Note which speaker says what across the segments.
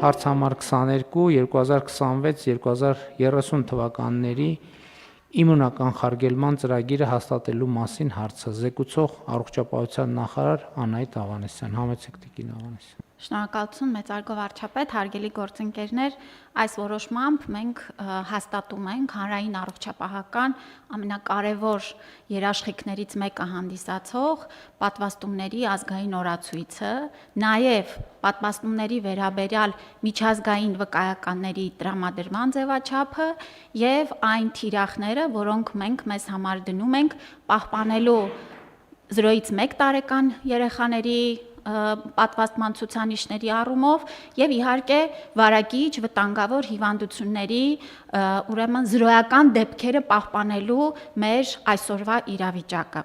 Speaker 1: Հարց համար 22 2026-2030 թվականների իմունականխարգելման ծրագիրը հաստատելու մասին հարցը զեկուցող առողջապահության նախարար Անահիտ Ավանեսյան։ Համեցեք տիկին Ավանեսյան։
Speaker 2: Շնորհակալություն մեծարգո վարչապետ, հարգելի գործընկերներ, այս որոշմամբ մենք հաստատում ենք հանրային առողջապահական ամենակարևոր երաշխիքներից մեկը հանդիսացող պատվաստումների ազգային օրացույցը, նաև պատվաստումների վերաբերյալ միջազգային վկայականների տրամադրման ձևաչափը եւ այն թիրախները, որոնք մենք մեզ համար դնում ենք պահպանելու 0-ից 1 տարեկան երեխաների պատվաստման ցուցանիշների առումով եւ իհարկե վարակիչ վտանգավոր հիվանդությունների ուրեմն զրոյական դեպքերը պահպանելու մեր այսօրվա իրավիճակը։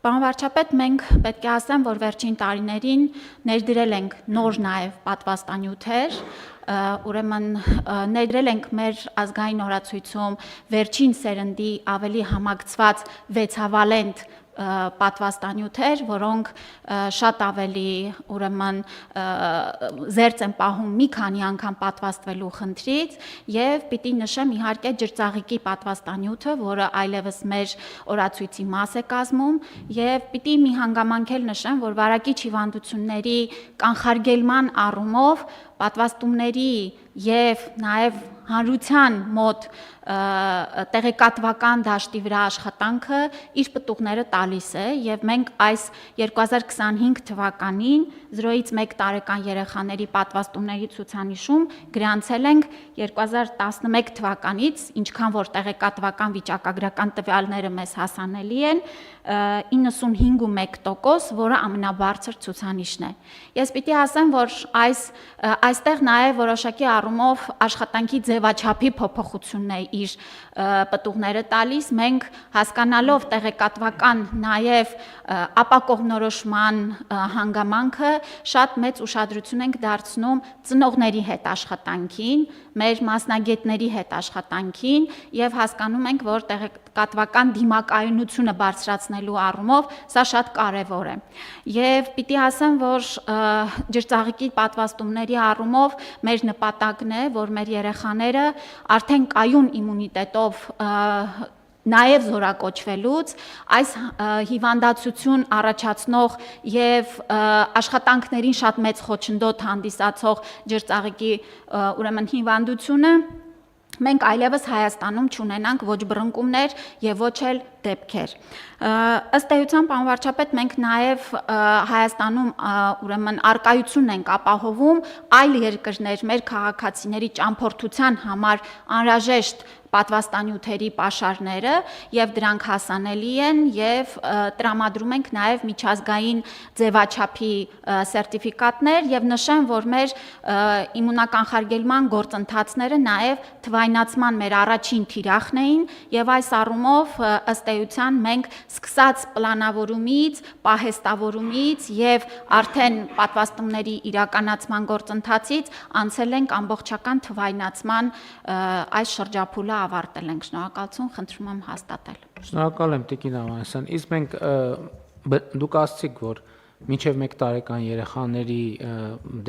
Speaker 2: Պարոն վարչապետ, մենք պետք է ասեմ, որ վերջին տարիներին ներդրել ենք նոր նաև պատվաստանյութեր, ուրեմն ներդրել ենք մեր ազգային օրացույցում վերջին սերնդի ավելի համակցված 6-ավալենտ պատվաստանյութեր, որոնք շատ ավելի ուրեմն զերծ են պահում մի քանի անգամ պատվաստվելու խնդրից եւ պիտի նշեմ իհարկե ջրծաղիկի պատվաստանյութը, որը այլևս մեր օրացույցի մաս է կազմում եւ պիտի մի հանգամանքել նշեմ, որ վարակիչ հիվանդությունների կանխարգելման առումով պատվաստումների եւ նաեւ հանրության մոտ տեղեկատվական դաշտի վրա աշխատանքը իր պտուղները տալիս է եւ մենք այս 2025 թվականին 0-ից 1 տարեկան երեխաների պատվաստումների ցուցանիշում գրանցել ենք 2011 թվականից, ինչքան որ տեղեկատվական վիճակագրական տվյալները մեզ հասանելի են, 95.1%, որը ամենաբարձր ցուցանիշն է։ Ես պիտի ասեմ, որ այստեղ նաև որոշակի առումով աշխատանքի ձևաչափի փոփոխությունն է իր պտուղները տալիս, մենք հասկանալով տեղեկատվական նաև ապակողմնորոշման հանգամանքը շատ մեծ ուշադրություն ենք դարձնում ծնողների հետ աշխատանքին, մեր մասնագետների հետ աշխատանքին եւ հասկանում ենք, որ տեղեկատվական դիմակայունությունը բարձրացնելու առումով սա շատ կարեւոր է։ Եվ պիտի ասեմ, որ ջրծաղիկի պատվաստումների առումով մեր նպատակն է, որ մեր երեխաները արդեն կայուն իմունիտետով նաև զորակոչվելուց այս հիվանդացություն առաջացնող եւ աշխատանքներին շատ մեծ խոչընդոտ հանդիսացող ջրծաղիկի ուրեմն հիվանդությունը մենք այլևս Հայաստանում չունենանք ոչ բռնկումներ եւ ոչ էլ դեպքեր։ Ըստ էության, պարոն վարչապետ, մենք նաև Հայաստանում ուրեմն արկայություն ենք ապահովում այլ երկրներ մեր քաղաքացիների ճամփորդության համար անհրաժեշտ պատվաստանյութերի պաշարները եւ դրանք հասանելի են եւ տրամադրում ենք նաեւ միջազգային ձևաչափի սերտիֆիկատներ եւ նշեմ, որ մեր իմունականխարգելման գործընթացները նաեւ թվայնացման մեր առաջին թիրախն էին եւ այս առումով ըստ էության մենք սկսած պլանավորումից, պահեստավորումից եւ արդեն պատվաստումների իրականացման գործընթացից անցել ենք ամբողջական թվայնացման այս շրջափուլը ավարտել ենք։ Շնորհակալություն, խնդրում եմ հաստատել։
Speaker 1: Շնորհակալ եմ տիկին Ավանեսյան։ Իսկ մենք դուք ասացիք, որ մինչև 1 տարեկան երեխաների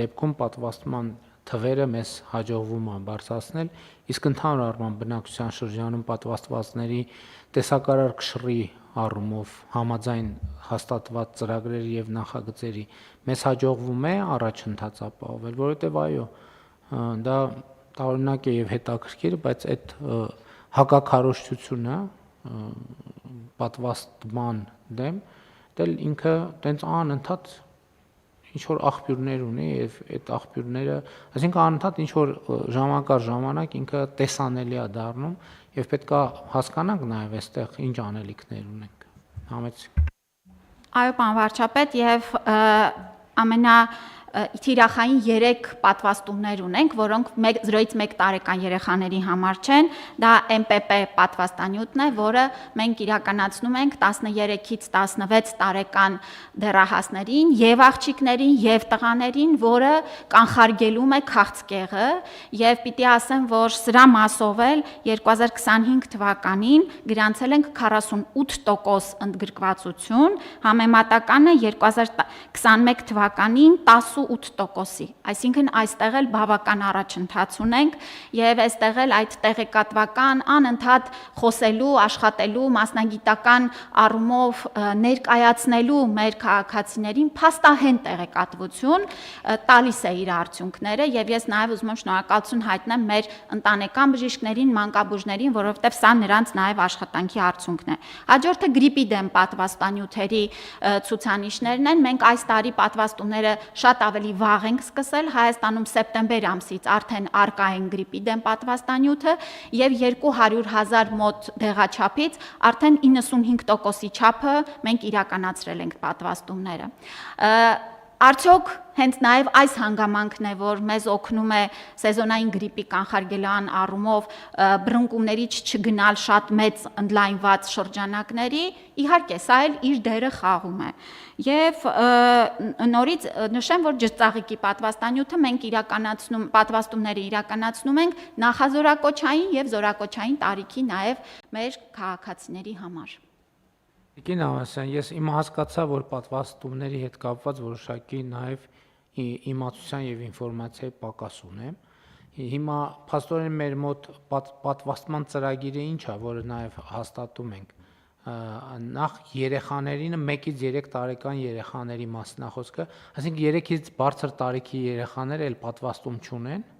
Speaker 1: դեպքում պատվաստման թվերը մեզ հաջողվում է բարձրացնել, իսկ ընդհանուր առմամբ բնակչության շրջանում պատվաստվածների տեսակարար կշռի առումով համաձայն հաստատված ծրագրերի եւ նախագծերի մեզ հաջողվում է առաջընթաց ապահովել, որովհետեւ այո, դա տարօրինակ է եւ հետաքրքիր, բայց այդ հակաքարոզչությունը պատվաստման դեմ դել ինքը տենց անընդհատ ինչ որ աղբյուրներ ունի եւ այդ աղբյուրները, այսինքն անընդհատ ինչ որ ժամանակ առ ժամանակ ինքը տեսանելի է դառնում եւ պետքա հասկանանք նաեւ այստեղ ինչ անելիքներ ունենք։ Համեցեք։
Speaker 2: Այո, պարոն վարչապետ, եւ ամենաթիրախային 3 պատվաստումներ ունենք, որոնք 0-ից 1 տարեկան երեխաների համար չեն, դա MPP պատվաստանյութն է, որը մենք իրականացնում ենք 13-ից 16 տարեկան դեռահասներին եւ աղջիկներին եւ տղաներին, որը կանխարգելում է քաղցկեղը եւ պիտի ասեմ, որ սրա մասով էլ 2025 թվականին գրանցել ենք 48% ընդգրկվածություն, համեմատականը 2021 թվականին 18 18%-ի, այսինքն այստեղ էլ բավական առաջընթաց ունենք եւ այստեղ էլ այդ տեղեկատվական անընդհատ խոսելու, աշխատելու, մասնագիտական առումով ներկայացնելու մեր քաղաքացիներին փաստահեն տեղեկատվություն տալիս է իր արդյունքները եւ ես նաեւ ուզում եմ շնորհակալություն հայտնեմ մեր ընտանեկան բժիշկներին, մանկաբույժներին, որովհետեւ սա նրանց նաեւ աշխատանքի արդյունքն է։ Հաջորդը գրիպի դեմ պատվաստանյութերի ցուցանիշներն են։ Մենք այս տարի պատվաստումները շատ ավելի վաղ ենք սկսել Հայաստանում սեպտեմբեր ամսից արդեն արկա են գրիպի դեմ պատվաստանյութը եւ 200,000 մոտ դեղաչափից արդեն 95%-ի չափը մենք իրականացրել ենք պատվաստումները։ Արդյոք հենց նաև այս հանգամանքն է, որ մեզ օգնում է սեզոնային գրիպի կանխարգելման առումով բռնկումներից չգնալ շատ մեծ ընդլայնված շրջանակների, իհարկե, սա էլ իր դերը խաղում է։ Եվ նորից նշեմ, որ ջրծաղիկի պատվաստանյութը մենք պատվաստումները իրականացնում ենք նախազորակոչային եւ զորակոչային տարիքի նաև մեր քաղաքացիների համար։
Speaker 1: Տիկին Ավանեսյան, ես հիմա հասկացա, որ պատվաստումների հետ կապված որոշակի նաև իմացության եւ ինֆորմացիայի պակաս ունեմ։ Հիմա փաստորեն մեր մոտ պատվաստման ծրագիրը ինչ է, որը նաև հաստատում ենք։ Նախ երեխաներին 1-ից 3 տարեկան երեխաների մասին է խոսքը, այսինքն 3-ից բարձր տարիքի երեխաները էլ պատվաստում չունեն։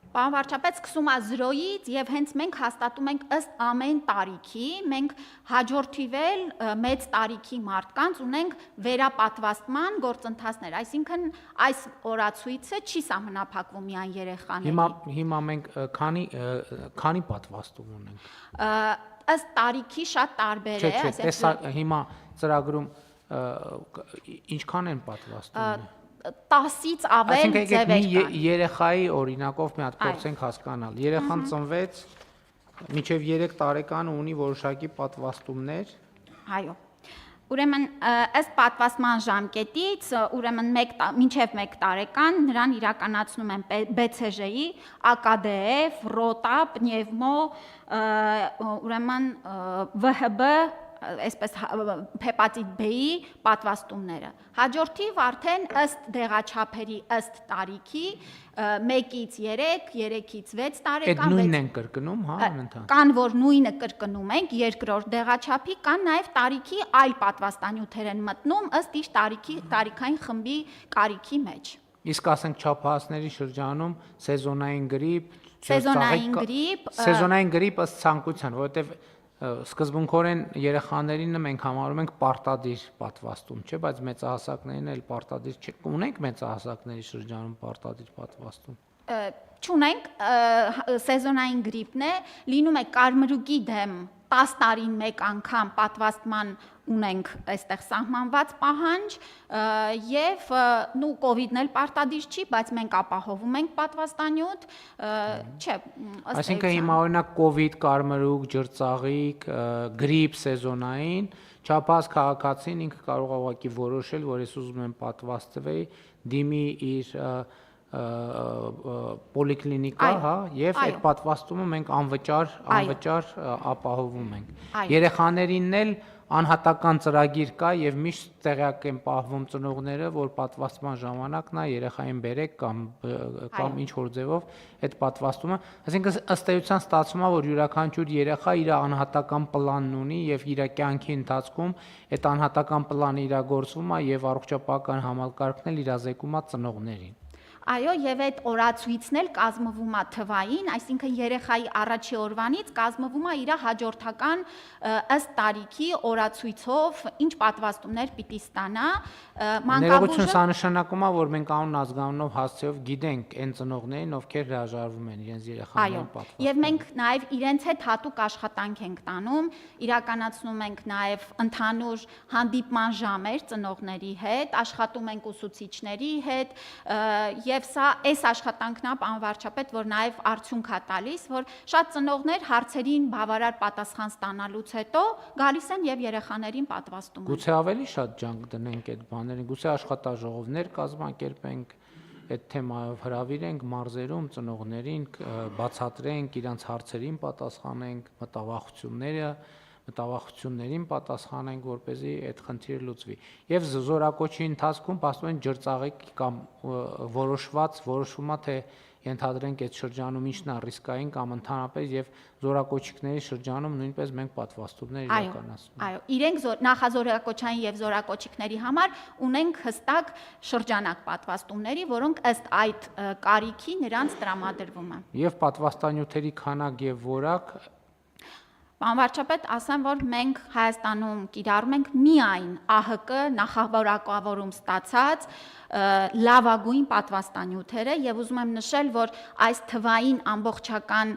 Speaker 2: Պարոն վարչապետ, սկսում է 0-ից եւ հենց մենք հաստատում ենք ըստ ամեն տարիքի, մենք հաջորդիվել մեծ տարիքի մարդկանց ունենք վերապատվաստման գործընթացներ, այսինքն այս օրացույցը չի սահմանափակվում միայն երեխաների։
Speaker 1: Հիմա մենք քանի պատվաստում ունենք։
Speaker 2: Ըստ տարիքի շատ տարբեր է,
Speaker 1: այսինքն հիմա ծրագրում ինչքան են պատվաստումները։
Speaker 2: 10-ից ավել ձևեր կան։
Speaker 1: Երեխայի օրինակով մի հատ փորձենք հասկանալ։ Երեխան ծնվեց, մինչև 3 տարեկան ունի որոշակի պատվաստումներ։
Speaker 2: Այո։ Ուրեմն ըստ պատվաստման ժամկետից, ուրեմն մինչև 1 տարեկան նրան իրականացնում են BCG-ի, AKDF, ROTA, պնևմո, ուրեմն VHB այսպես հեպատիտ B-ի պատվաստումները։ Հաջորդիվ արդեն ըստ դեղաչափերի, ըստ տարիքի 1-ից 3, 3-ից 6 տարեկան։
Speaker 1: Այդ նույնն են կրկնում, հա, անընդհատ։
Speaker 2: Կան, որ նույնը կրկնում ենք երկրորդ դեղաչափի, կան նաև տարիքի այլ պատվաստանյութեր են մտնում ըստ իր տարիքային խմբի կարիքի մեջ։
Speaker 1: Իսկ ասենք չափահասների շրջանում սեզոնային գրիպ,
Speaker 2: սեզոնային գրիպ
Speaker 1: ըստ ցանկության, որովհետև սկզբունքորեն երեխաներին մենք համարում ենք պարտադիր պատվաստում, չէ՞, բայց մեծահասակներին էլ պարտադիր չէ։ Ունենք մեծահասակների շրջանում պարտադիր պատվաստում։
Speaker 2: Չունենք, սեզոնային գրիպն է, լինում է կարմրուկի դեմ 10 տարին մեկ անգամ պատվաստման ունենք այստեղ սահմանված պահանջ եւ կովիդն էլ պարտադիր չի, բայց մենք ապահովում ենք պատվաստանյութ, չէ,
Speaker 1: այսինքն հիմա օրինակ կովիդ, կարմրուկ, ջրծաղիկ, գրիպ սեզոնային, չափահաս քաղաքացին ինքը կարող է ուղղակի որոշել, որ ես ուզում եմ պատվաստվեի, դիմի իր պոլիկլինիկա, հա, եւ այդ պատվաստումը մենք անվճար ապահովում ենք։ Երեխաներինն էլ անհատական ծրագիր կա եւ միշտ տեղյակ են պահվում ծնողները, որ պատվաստման ժամանակ նա երեխային բերեք կամ ինչ որ ձևով այդ պատվաստումը, այսինքն ըստ էության ստացվում է, որ յուրաքանչյուր երեխա իր անհատական պլանն ունի եւ իր կյանքի ընթացքում այդ անհատական պլանը իրագործվում է եւ առողջապահական համակարգն էլ իրազեկում է ծնողներին։
Speaker 2: Այո, եւ այդ օրացույցն էլ կազմվում է թվային, այսինքն երեխայի առաջի օրվանից կազմվում է իր հաջորդական ըստ տարիքի օրացույցով, ինչ պատվաստումներ պիտի ստանա,
Speaker 1: Ներողություն, սա նշանակում է, որ մենք անուն ազգանունով հասցեով գիտենք այն ծնողներին, ովքեր հրաժարվում են իրենց երեխաներին պատվաստել։
Speaker 2: Եվ մենք նաեւ իրենց հետ հատուկ աշխատանք ենք տանում, իրականացնում ենք նաեւ ընդհանուր հանդիպման ժամեր ծնողների հետ, աշխատում ենք ուսուցիչների հետ եւ սա այս աշխատանքն է, պարոն վարչապետ, որ նաև արդյունք է տալիս, որ շատ ծնողներ հարցերին բավարար պատասխան ստանալուց հետո գալիս են եւ երեխաներին պատվաստում են։
Speaker 1: Գուցե ավելի շատ ջանք դնենք այդ բաներին, գուցե աշխատաժողովներ կազմակերպենք, այդ թեմայով հրավիրենք մարզերում ծնողներին, բացատրենք, իրանց հարցերին պատասխանենք, մտավախությունները մտավախություններին պատասխանենք, որպեսզի այդ խնդիրը լուծվի։ Եվ զորակոչի ընթացքում փաստորեն ջրծաղիկ կամ որոշվում է թե ենթադրենք այդ շրջանում ինչն է ռիսկային կամ ընդհանրապես եւ զորակոչիկների շրջանում նույնպես մենք պատվաստումներ իրականացնում։
Speaker 2: Այո, իրենք նախազորակոչային եւ զորակոչիկների համար ունենք հստակ շրջանակ պատվաստումների, որոնք ըստ այդ կարիքի նրանց տրամադրվում են։
Speaker 1: Եվ պատվաստանյութերի քանակ եւ որակ
Speaker 2: Պարոն վարչապետ, ասեմ, որ մենք Հայաստանում կիրառում ենք միայն ԱՀԿ նախավորակավորում ստացած լավագույն պատվաստանյութերը եւ ուզում եմ նշել, որ այս թվային ամբողջական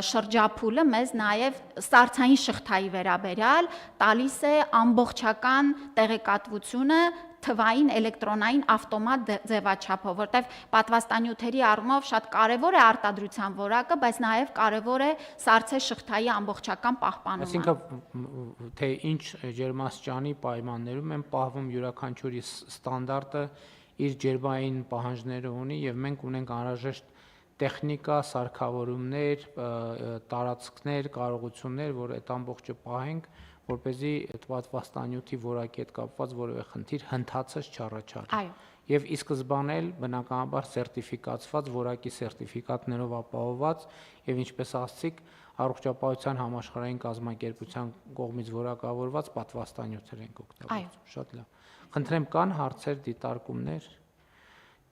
Speaker 2: շրջափուլը մեզ նաեւ սառցային շղթայի վերաբերյալ տալիս է ամբողջական տեղեկատվությունը թվային էլեկտրոնային ավտոմատ ձևաչափով, որտեղ պատվաստանյութերի առումով շատ կարևոր է արտադրության որակը, բայց նաև կարևոր է սառցե շղթայի ամբողջական պահպանումը։
Speaker 1: Այսինքն թե ինչ ջերմաստիճանի պայմաններում են պահվում յուրաքանչյուրի ստանդարտը իր ջերմային պահանջները ունի եւ մենք ունենք անհրաժեշտ տեխնիկա, սարքավորումներ, տարածքներ, կարողություններ, որ այդ ամբողջը պահենք, որպեսզի այդ պատվաստանյութի որակի հետ կապված որևէ խնդիր հնդածած չառաջարկի։
Speaker 2: Այո։
Speaker 1: Եվ ի սկզբանե էլ բնականաբար սերտիֆիկացված, որակի սերտիֆիկատներով ապահովված եւ ինչպես ասացիք, առողջապահության համաշխարհային կազմակերպության կողմից որակավորված պատվաստանյութեր ենք օգտագործում։ Շատ լավ։ Խնդրեմ, կան հարցեր, դիտարկումներ։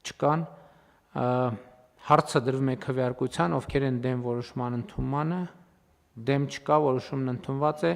Speaker 1: Չկան։ Հարցը դրվում է քվեարկության, ովքեր են դեմ որոշման ընդունմանը, դեմ չկա, որոշումն ընդունված է,